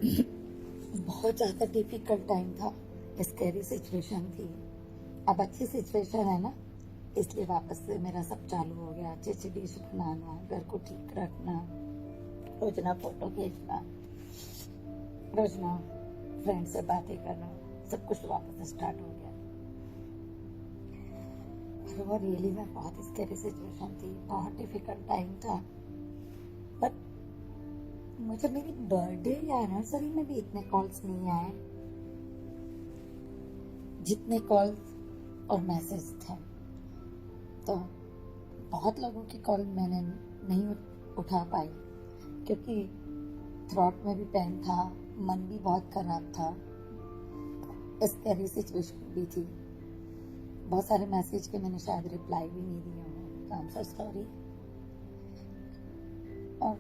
बहुत ज़्यादा difficult time था, स्कैरी सिचुएशन थी। अब अच्छी सिचुएशन है ना, इसलिए वापस से मेरा सब चालू हो गया। अच्छी अच्छी डिश बनाना, घर को ठीक रखना, रोजना फोटो खींचना, रोजना फ्रेंड से बातें करना, सब कुछ वापस स्टार्ट हो गया। वो रियली में बहुत स्कैरी सिचुएशन थी, बहुत डिफिकल्ट टाइम था। बट मुझे मेरी बर्थडे या एनिवर्सरी में भी इतने कॉल्स नहीं आए जितने कॉल्स और मैसेज थे। तो बहुत लोगों की कॉल मैंने नहीं उठा पाई क्योंकि थ्रोट में भी पेन था, मन भी बहुत खराब था, स्कैरी सिचुएशन भी थी। बहुत सारे मैसेज के मैंने शायद रिप्लाई भी नहीं दिए हों, आई एम सो सॉरी। और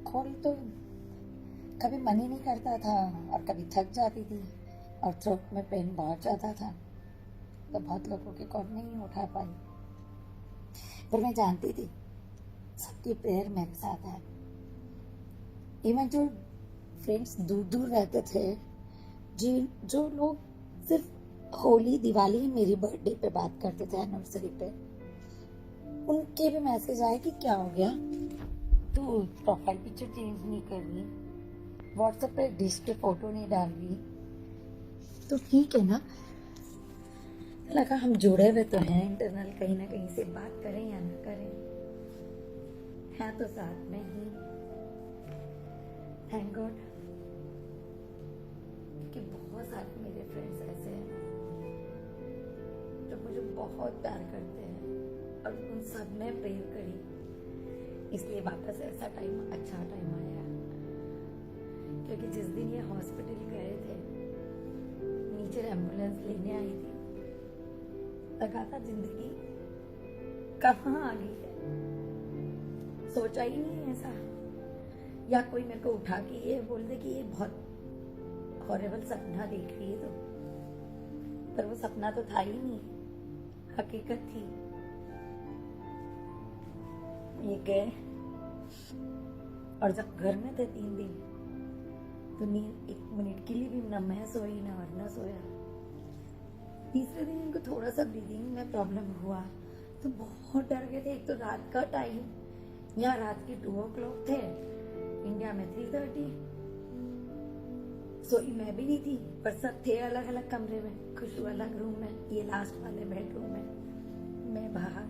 कॉल तो कभी मन ही नहीं करता था और कभी थक जाती थी और थ्रोट में पेन बहुत ज़्यादा था, तो बहुत लोगों की कॉल नहीं उठा पाई। पर मैं जानती थी सबकी प्रेयर मेरे साथ है। इवन जो फ्रेंड्स दूर दूर रहते थे, जो लोग सिर्फ होली दिवाली मेरी बर्थडे पे बात करते थे, एनिवर्सरी पे, उनके भी मैसेज आए कि क्या हो गया, तू प्रोफाइल पिक्चर चेंज नहीं कर रही, व्हाट्सएप पे डिश के फोटो नहीं डाल रही, तो ठीक है ना। लगा हम जुड़े हुए तो हैं इंटरनल, कहीं ना कहीं से बात करें या ना करें, है तो साथ में ही। थैंक गॉड कि बहुत सारे मेरे फ्रेंड्स ऐसे हैं जो मुझे बहुत प्यार करते हैं और उन सब ने प्रेयर करी, इसलिए वापस ऐसा टाइम, अच्छा टाइम आया। क्योंकि जिस दिन ये हॉस्पिटल गए थे, नीचे एम्बुलेंस लेने आई थी, लगा था जिंदगी कहाँ आ गई है। सोचा ही नहीं ऐसा, या कोई मेरे को उठा के ये बोल दे कि ये बहुत हॉरिबल सपना देख रही है, तो पर वो सपना तो था ही नहीं, हकीकत थी। ये गए और जब घर में थे 3 दिन, तो नींद 1 मिनट के लिए भी ना मैं सोई ना वरना सोया। तीसरे दिन इनको थोड़ा सा ब्रीदिंग में प्रॉब्लम हुआ तो बहुत डर गए थे। एक तो रात का टाइम, यहाँ रात के 2 o'clock थे, इंडिया में 3:30। सोई मैं भी नहीं थी, पर सब थे अलग अलग कमरे में। खुशबू अलग रूम में, ये लास्ट वाले बेडरूम में, मैं बाहर,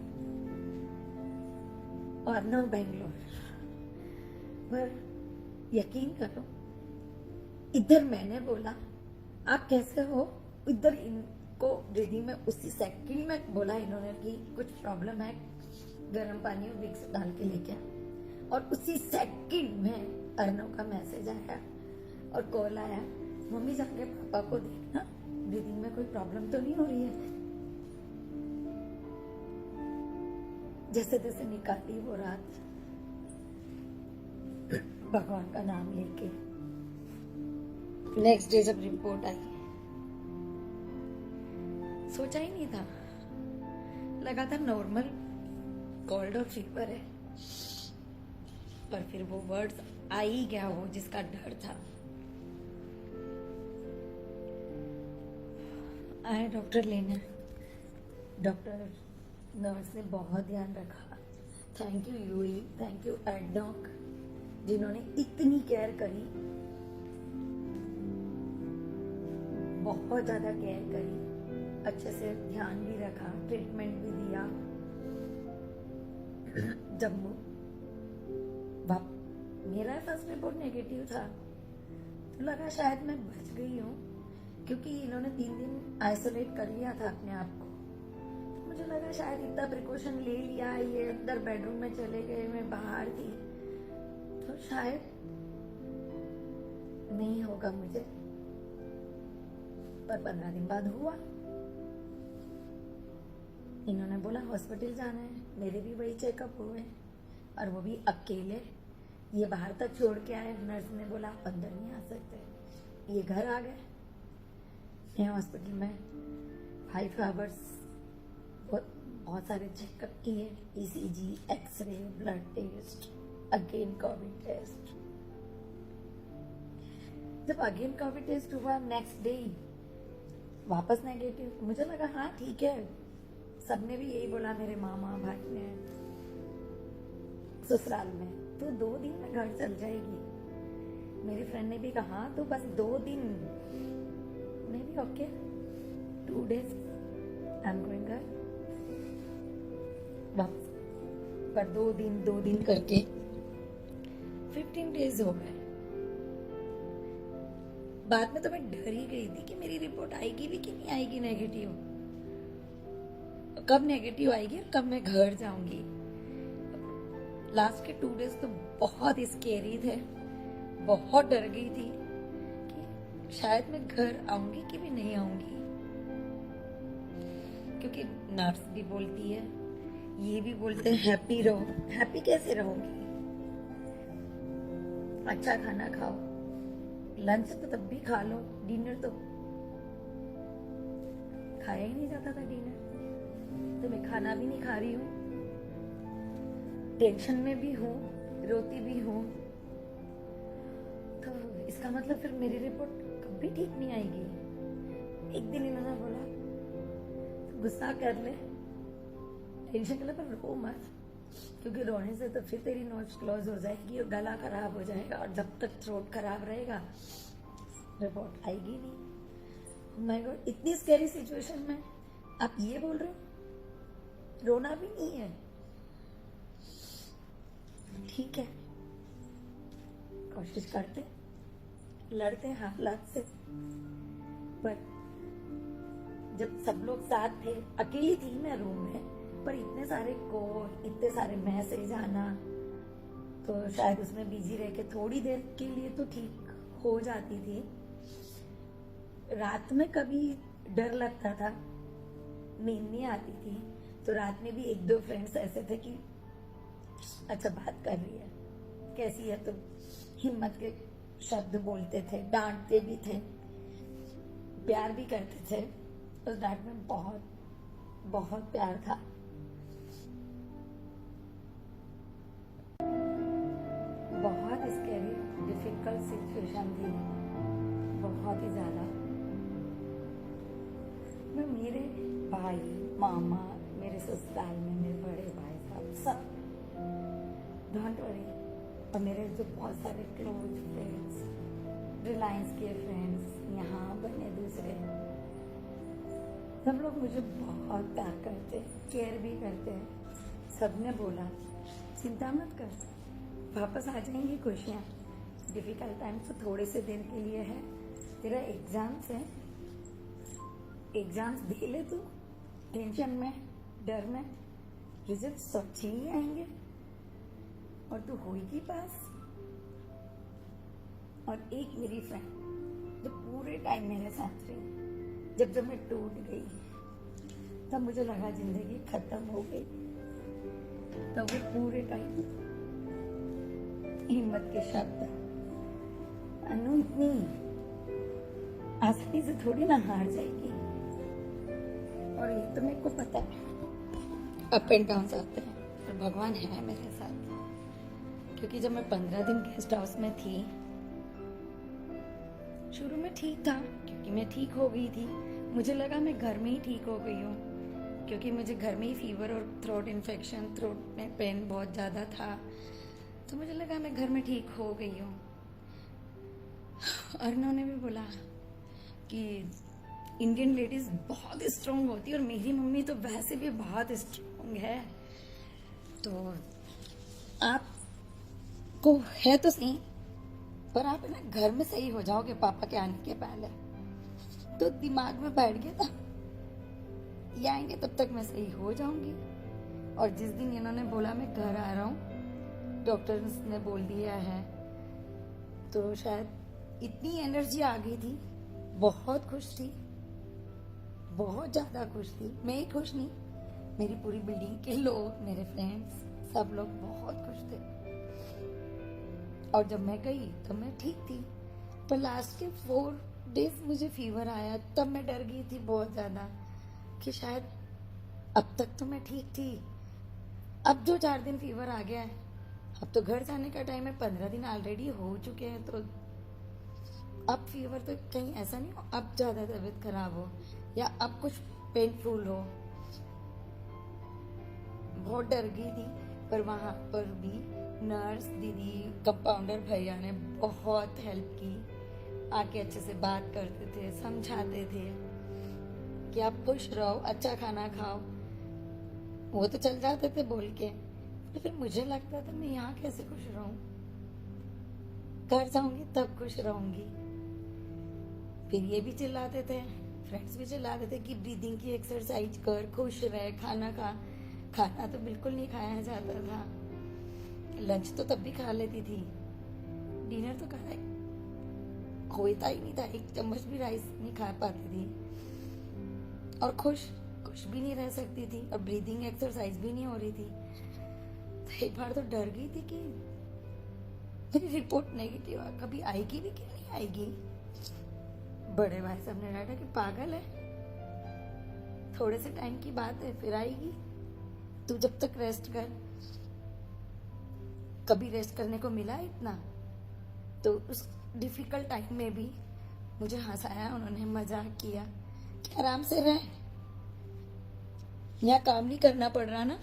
और नो बेंगलोर। पर यकीन करो, इधर मैंने बोला आप कैसे हो, इधर इनको ब्रीदिंग में उसी सेकंड में बोला इन्होंने कि कुछ प्रॉब्लम है, गर्म पानी और विक्स डाल के लेके आ। और उसी सेकंड में अर्नव का मैसेज आया और कॉल आया, मम्मी जाके पापा को देखना, ब्रीदिंग में कोई प्रॉब्लम तो नहीं हो रही है। जैसे तैसे निकाली वो रात, भगवान का नाम लेके। नेक्स्ट डे जब रिपोर्ट आई, सोचा ही नहीं था, लगा था नॉर्मल कोल्ड और फीवर है, पर फिर वो वर्ड्स आ ही गया, वो जिसका डर था। आए डॉक्टर लेने, डॉक्टर नर्स ने बहुत ध्यान रखा। Thank you UAE, thank you ADNOC, जिन्होंने इतनी केयर करी, बहुत ज्यादा केयर करी, अच्छे से ध्यान भी रखा, ट्रीटमेंट भी दिया। जब मेरा फर्स्ट रिपोर्ट नेगेटिव था तो लगा शायद मैं बच गई हूँ, क्योंकि इन्होंने 3 दिन आइसोलेट कर लिया था अपने आप को। तो मुझे लगा शायद इतना प्रिकॉशन ले लिया, ये अंदर बेडरूम में चले गए, मैं बाहर थी, तो शायद नहीं होगा मुझे। पर 15 दिन बाद हुआ। इन्होंने बोला हॉस्पिटल जाना है, मेरे भी वही चेकअप हुए और वो भी अकेले। ये बाहर तक छोड़ के आए, नर्स ने बोला आप अंदर नहीं आ सकते। ये घर आ गए। मैं हॉस्पिटल में 5 आवर्स बहुत सारे चेकअप किए, ECG, X ray, blood test, again covid test. जब अगेन कोविड टेस्ट हुआ नेक्स्ट डे वापस नेगेटिव, मुझे लगा हाँ ठीक है, सबने भी यही बोला, मेरे मामा भाई ने ससुराल में, तो 2 दिन में घर चल जाएगी। मेरी फ्रेंड ने भी कहा तो बस 2 दिन, मैं भी okay 2 days I am going घर वापस। पर 2 दिन करके 15 days हो गए। बाद में तो मैं डर ही गई थी कि मेरी रिपोर्ट आएगी भी कि नहीं आएगी नेगेटिव, कब नेगेटिव आएगी और कब मैं घर जाऊंगी। लास्ट के 2 days तो बहुत स्केरी थे, बहुत डर गई थी कि शायद मैं घर आऊंगी कि भी नहीं आऊंगी, क्योंकि नर्स भी बोलती है, ये भी बोलते हैं हैप्पी रहो। हैप्पी कैसे रहोगी? अच्छा खाना खाओ, लंच तो तब भी खा लो, डिनर तो खाया ही नहीं जाता था डिनर, तो मैं खाना भी नहीं खा रही हूँ, टेंशन में भी हूँ, रोती भी हूँ। तो इसका मतलब फिर मेरी रिपोर्ट कभी ठीक नहीं आएगी। एक दिन इन्होंने बोला तो गुस्सा कर ले, टेंशन कर ले, पर रो मत, क्योंकि रोने से तो फिर तेरी नोज क्लोज हो जाएगी और गला खराब हो जाएगा, और जब तक थ्रोट खराब रहेगा रिपोर्ट आएगी नहीं। माय गॉड, इतनी स्कैरी सिचुएशन में आप ये बोल रहे हो, रोना भी नहीं है। ठीक है, कोशिश करते, लड़ते हालात से, पर जब सब लोग साथ थे, अकेली थी मैं रूम में, पर इतने सारे कॉल, इतने सारे मैसेज आना, तो शायद उसमें बिजी रह के थोड़ी देर के लिए तो ठीक हो जाती थी। रात में कभी डर लगता था, नींद नहीं आती थी, तो रात में भी 1-2 फ्रेंड्स ऐसे थे कि अच्छा बात कर रही है, कैसी है, तो हिम्मत के शब्द बोलते थे, डांटते भी थे, प्यार भी करते थे। उस डांट में बहुत बहुत प्यार था। बहुत स्कैरी डिफिकल्ट सिचुएशन थी, बहुत ही ज्यादा। मैं मेरे भाई, मामा, मेरे ससुराल में मेरे बड़े भाई साहब सब, डोंट वरी, और मेरे जो बहुत सारे क्लोज फ्रेंड्स, रिलायंस के फ्रेंड्स, यहाँ बने दूसरे, सब लोग मुझे बहुत प्यार करते, केयर भी करते हैं। सबने बोला चिंता मत कर, वापस आ जाएंगी खुशियाँ, डिफिकल्ट टाइम तो थोड़े से दिन के लिए है, तेरा एग्जाम्स है, एग्जाम्स दे ले तू, टेंशन में, डर में, रिजल्ट सब अच्छे ही आएंगे और तू होगी पास। और एक मेरी फ्रेंड जो पूरे टाइम मेरे साथ रही, जब मैं टूट गई, तब मुझे लगा जिंदगी खत्म हो गई, तब वो पूरे टाइम हिम्मत के शब्द, अनु इतनी आसानी से थोड़ी ना हार जाएगी, और ये तो मेरे को पता है, अप एंड डाउन आते हैं, और भगवान है मेरे साथ। क्योंकि जब मैं 15 दिन गेस्ट हाउस में थी, शुरू में ठीक था, क्योंकि मैं ठीक हो गई थी, मुझे लगा मैं घर में ही ठीक हो गई हूँ, क्योंकि मुझे घर में ही फीवर और थ्रोट इन्फेक्शन, थ्रोट में पेन बहुत ज़्यादा था, तो मुझे लगा मैं घर में ठीक हो गई हूँ। और उन्होंने भी बोला कि इंडियन लेडीज बहुत स्ट्रॉन्ग होती है, और मेरी मम्मी तो वैसे भी बहुत स्ट्रॉन्ग है, तो आपको है तो सही, पर आप ना घर में सही हो जाओगे पापा के आने के पहले। तो दिमाग में बैठ गया था, ये आएंगे तब तक मैं सही हो जाऊंगी। और जिस दिन इन्होंने बोला मैं घर आ रहा हूँ, डॉक्टर्स ने बोल दिया है, तो शायद इतनी एनर्जी आ गई थी, बहुत खुश थी, बहुत ज्यादा खुश थी। मैं ही खुश नहीं, मेरी पूरी बिल्डिंग के लोग, मेरे फ्रेंड्स, सब लोग बहुत खुश थे। और जब मैं गई तो मैं ठीक थी, पर लास्ट के 4 days मुझे फीवर आया, तब मैं डर गई थी बहुत ज्यादा कि शायद अब तक तो मैं ठीक थी, अब जो 4 दिन फीवर आ गया है, अब तो घर जाने का टाइम है, 15 दिन ऑलरेडी हो चुके हैं, तो अब फीवर तो कहीं ऐसा नहीं हो अब ज़्यादा तबीयत खराब हो या अब कुछ पेनफुल हो। बहुत डर गई थी, पर वहाँ पर भी नर्स दीदी कंपाउंडर भैया ने बहुत हेल्प की। आके अच्छे से बात करते थे, समझाते थे कि आप खुश रहो, अच्छा खाना खाओ। वो तो चल जाते थे बोल के, तो फिर मुझे लगता था मैं यहाँ कैसे खुश रहूं, घर जाऊंगी तब खुश रहूंगी। फिर ये भी चिल्लाते थे, फ्रेंड्स भी चिल्लाते थे कि ब्रीदिंग की एक्सरसाइज कर, खुश रह, खाना खा। खाना तो बिल्कुल नहीं खाया जाता था, लंच तो तब भी खा लेती थी, डिनर तो खाना होता ही नहीं था, एक चम्मच भी राइस नहीं खा पाती थी। और खुश खुश भी नहीं रह सकती थी, और ब्रीदिंग एक्सरसाइज भी नहीं हो रही थी। तो एक बार तो डर गई थी कि मेरी रिपोर्ट नेगेटिव कभी आएगी भी कि नहीं आएगी। बड़े भाई साहब ने डांटा कि पागल है, थोड़े से टाइम की बात है, फिर आएगी, तू जब तक रेस्ट कर। कभी रेस्ट करने को मिला इतना, तो उस डिफिकल्ट टाइम में भी मुझे हंसाया, उन्होंने मजाक किया कि आराम से रह, यहाँ काम नहीं करना पड़ रहा ना,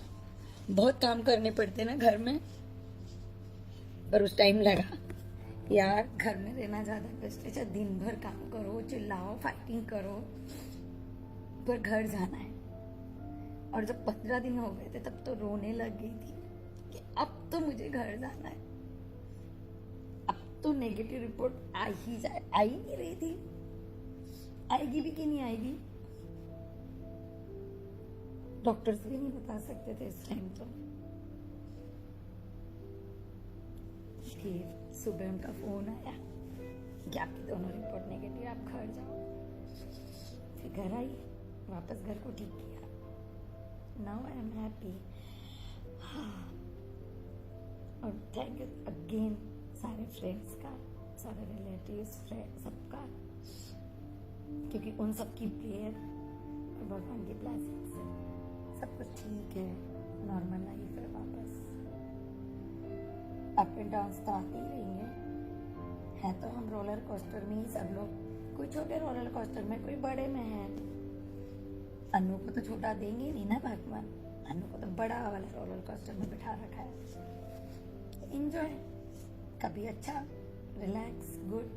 बहुत काम करने पड़ते ना घर में। पर उस टाइम लगा यार घर में रहना ज्यादा बेस्ट है, दिन भर काम करो, चिल्लाओ, फाइटिंग करो, पर घर जाना है। और जब 15 दिन हो गए थे तब तो रोने लग गई थी कि अब तो मुझे घर जाना है, अब तो नेगेटिव रिपोर्ट आ ही जाए। आ ही नहीं रही थी, आएगी भी कि नहीं आएगी डॉक्टर्स भी नहीं बता सकते थे इस टाइम। तो फिर सुबह उनका फोन आया कि आपकी दोनों रिपोर्ट नेगेटिव, आप घर जाओ। फिर घर आई, वापस घर को ठीक किया। Now I am happy. और थैंक यू अगेन सारे फ्रेंड्स का, सारे रिलेटिव्स, सबका, क्योंकि उन सबकी प्रेयर और भगवान की ब्लेसिंग से सब कुछ ठीक है, नॉर्मल लाइफ है वापस। अप एंड डाउन तो आते ही रहेंगे, है तो हम रोलर कोस्टर में ही सब लोग, कोई छोटे रोलर कोस्टर में, कोई बड़े में है। अनु को तो छोटा देंगे नहीं ना भगवान, अनु को तो बड़ा वाला रोलर कोस्टर में बिठा रखा है। एंजॉय, कभी अच्छा रिलैक्स गुड,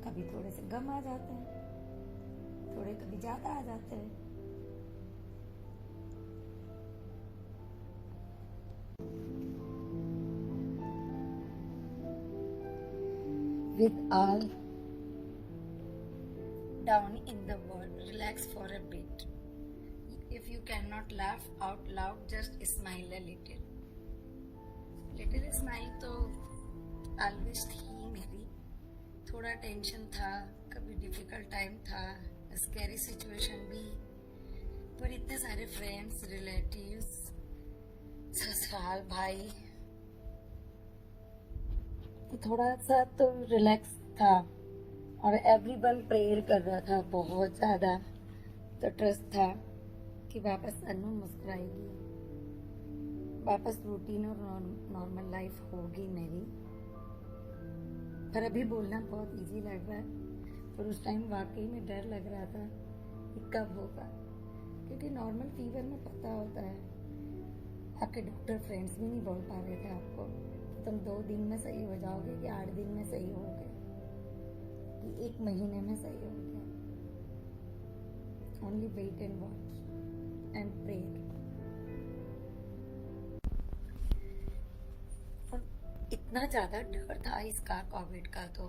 कभी थोड़े से गम आ जाते हैं, थोड़े कभी ज्यादा आ जाते हैं। With all down in the world, relax for a bit. If you cannot laugh out loud, just smile a little. Little smile तो always थी मेरी। थोड़ा टेंशन था, कभी डिफिकल्ट टाइम था, स्कैरी सिचुएशन भी, पर इतने सारे फ्रेंड्स, रिलेटिव्स, ससुराल भाई, थोड़ा सा तो रिलैक्स था। और एवरीवन प्रेयर कर रहा था बहुत ज़्यादा, तो ट्रस्ट था कि वापस अनु मुस्कुराएगी, वापस रूटीन और नॉर्मल लाइफ होगी मेरी। पर अभी बोलना बहुत इजी लग रहा है, पर उस टाइम वाकई में डर लग रहा था कि कब होगा, क्योंकि नॉर्मल फीवर में पता होता है, आपके डॉक्टर फ्रेंड्स भी नहीं बोल पा रहे थे आपको कि तुम 2 दिन में सही हो जाओगे, कि 8 दिन में सही होगे, कि 1 महीने में सही होगे। Only wait and watch and pray. इतना ज़्यादा डर था इसका, कोविड का, तो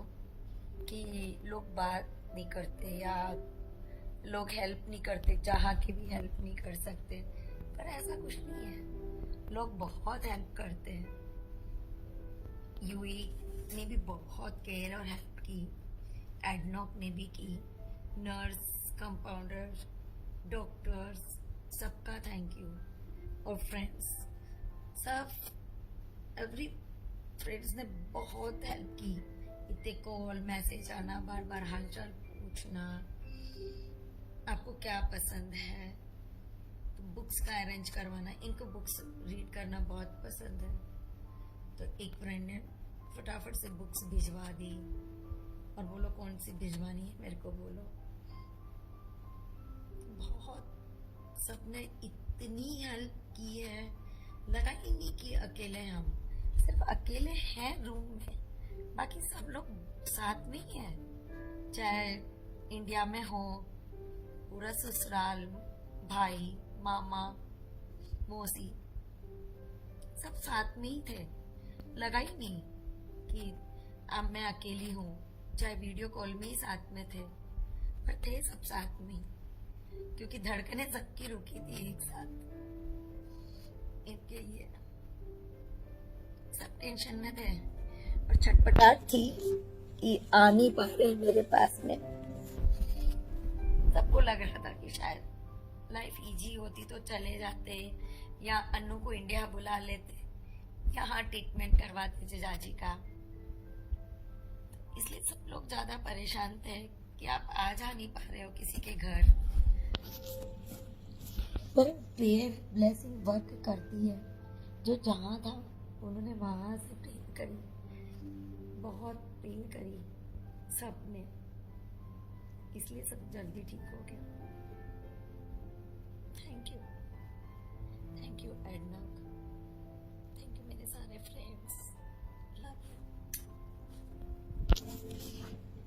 कि लोग बात नहीं करते या लोग हेल्प नहीं करते, चाह के भी हेल्प नहीं कर सकते। पर ऐसा कुछ नहीं है, लोग बहुत हेल्प करते हैं। यूए ने भी बहुत केयर और हेल्प की, एडनॉक ने भी की, नर्स, कंपाउंडर, डॉक्टर्स, सबका थैंक यू। और फ्रेंड्स, सब एवरी फ्रेंड्स ने बहुत हेल्प की। इतने कॉल मैसेज आना, बार बार हालचाल पूछना, आपको क्या पसंद है, तो बुक्स का अरेंज करवाना, इनको बुक्स रीड करना बहुत पसंद है। तो एक फ्रेंड ने फटाफट से बुक्स भिजवा दी। और बोलो कौन सी भिजवानी है मेरे को बोलो। बहुत सबने इतनी हेल्प की है, लगा ही नहीं कि अकेले हम, सिर्फ अकेले हैं रूम में, बाकी सब लोग साथ में ही है। चाहे इंडिया में हो, पूरा ससुराल, भाई, मामा, मौसी, सब साथ में ही थे। लगा ही नहीं कि अब मैं अकेली हूँ। चाहे वीडियो कॉल में ही साथ में थे, पर थे सब साथ में ही, क्योंकि धड़कनें सबकी रुकी थी एक साथ। इनके लिए सब टेंशन में थे और छटपटाहट थी कि आ नहीं पा रहे मेरे पास में। सबको लग रहा था कि शायद लाइफ इजी होती तो चले जाते, या अन्नू को इंडिया बुला लेते, यहाँ ट्रीटमेंट करवाते जीजाजी का। इसलिए सब लोग ज्यादा परेशान थे कि आप आ जा नहीं पा रहे हो किसी के घर। पर प्रेयर ब्लेसिंग वर्क करती है। जो जहाँ था उन्होंने वहां से प्रेयर करी, बहुत प्रेयर करी सबने, इसलिए सब जल्दी ठीक हो गया। Thank you Edna, thank you मेरे सारे friends, love you,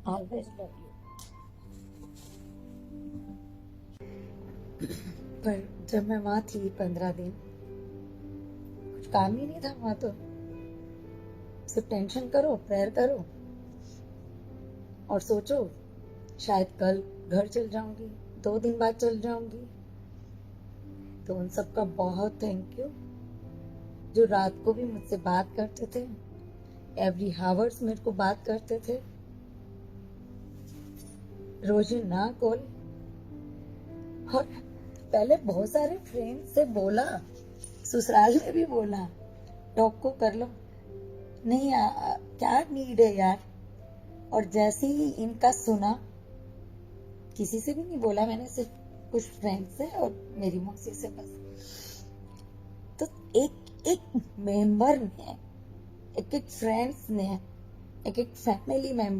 always love you. पर जब मैं वहां थी 15 दिन, कुछ काम ही नहीं था वहां, तो सिर्फ टेंशन करो, प्रेयर करो और सोचो शायद कल घर चल जाऊंगी, 2 दिन बाद चल जाऊंगी। तो उन सबका बहुत थैंक यू, जो रात को भी मुझसे बात करते थे, एवरी हावर्स मेरे को बात करते थे, रोजाना कॉल। और पहले बहुत सारे फ्रेंड से बोला, ससुराल में भी बोला टॉक को कर लो, नहीं क्या नीड है यार। और जैसे ही इनका सुना, किसी से भी नहीं बोला मैंने, सिर्फ कुछ फ्रेंड से और मेरी मौसी से बस। तो एक मेंबर ने, एक फ्रेंड्स ने, एक फैमिली मेंबर